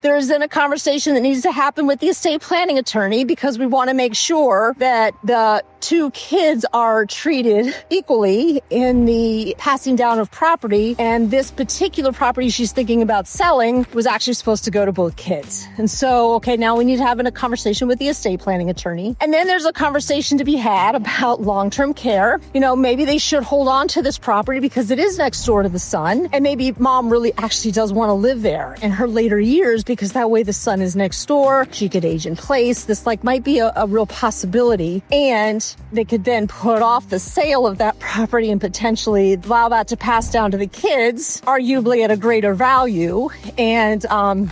There's then a conversation that needs to happen with the estate planning attorney because we want to make sure that the two kids are treated equally in the passing down of property. And this particular property she's thinking about selling was actually supposed to go to both kids. And so, okay, now we need to have a conversation with the estate planning attorney. And then there's a conversation to be had about long-term care. Maybe they should hold on to this property because it is next door to the son. And maybe mom really actually does want to live there in her later years because that way the son is next door. She could age in place. This might be a real possibility. And they could then put off the sale of that property and potentially allow that to pass down to the kids, arguably at a greater value, and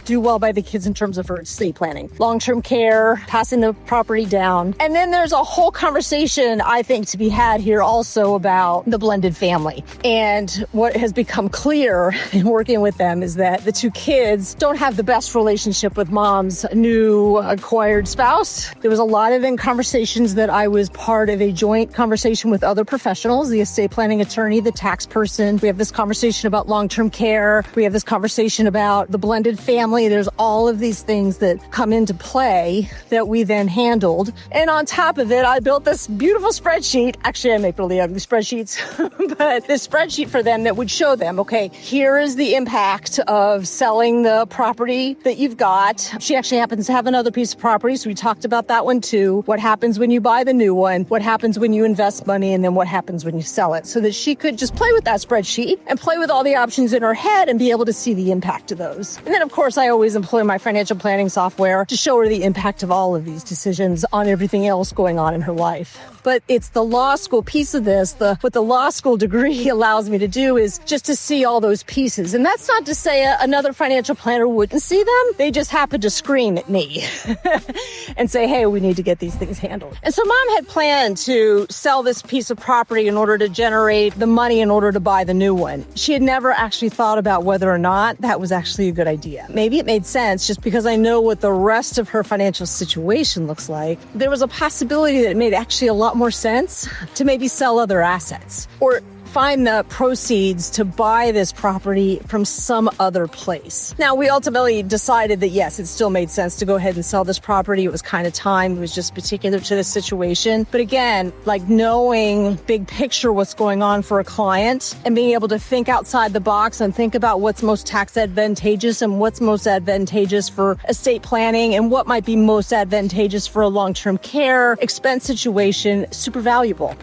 do well by the kids in terms of her estate planning. Long-term care, passing the property down. And then there's a whole conversation, I think, to be had here also about the blended family. And what has become clear in working with them is that the two kids don't have the best relationship with mom's new acquired spouse. There was a lot of conversations that I was part of a joint conversation with other professionals, the estate planning attorney, the tax person. We have this conversation about long-term care. We have this conversation about the blended family. There's all of these things that come into play that we then handled. And on top of it, I built this beautiful spreadsheet. Actually, I make really ugly spreadsheets, but this spreadsheet for them that would show them, okay, here is the impact of selling the property that you've got. She actually happens to have another piece of property, so we talked about that one too. What happens when you buy the new one? What happens when you invest money? And then what happens when you sell it? So that she could just play with that spreadsheet and play with all the options in her head and be able to see the impact of those. And then, of course, I always employ my financial planning software to show her the impact of all of these decisions on everything else going on in her life. But it's the law school piece of this. What the law school degree allows me to do is just to see all those pieces. And that's not to say another financial planner wouldn't see them. They just happen to scream at me and say, hey, we need to get these things handled. And so mom had planned to sell this piece of property in order to generate the money in order to buy the new one. She had never actually thought about whether or not that was actually a good idea. Maybe it made sense just because I know what the rest of her financial situation looks like. There was a possibility that it made actually a lot more sense to maybe sell other assets or find the proceeds to buy this property from some other place. Now, we ultimately decided that, yes, it still made sense to go ahead and sell this property. It was kind of time. It was just particular to the situation. But again, knowing big picture what's going on for a client and being able to think outside the box and think about what's most tax advantageous and what's most advantageous for estate planning and what might be most advantageous for a long-term care expense situation, super valuable.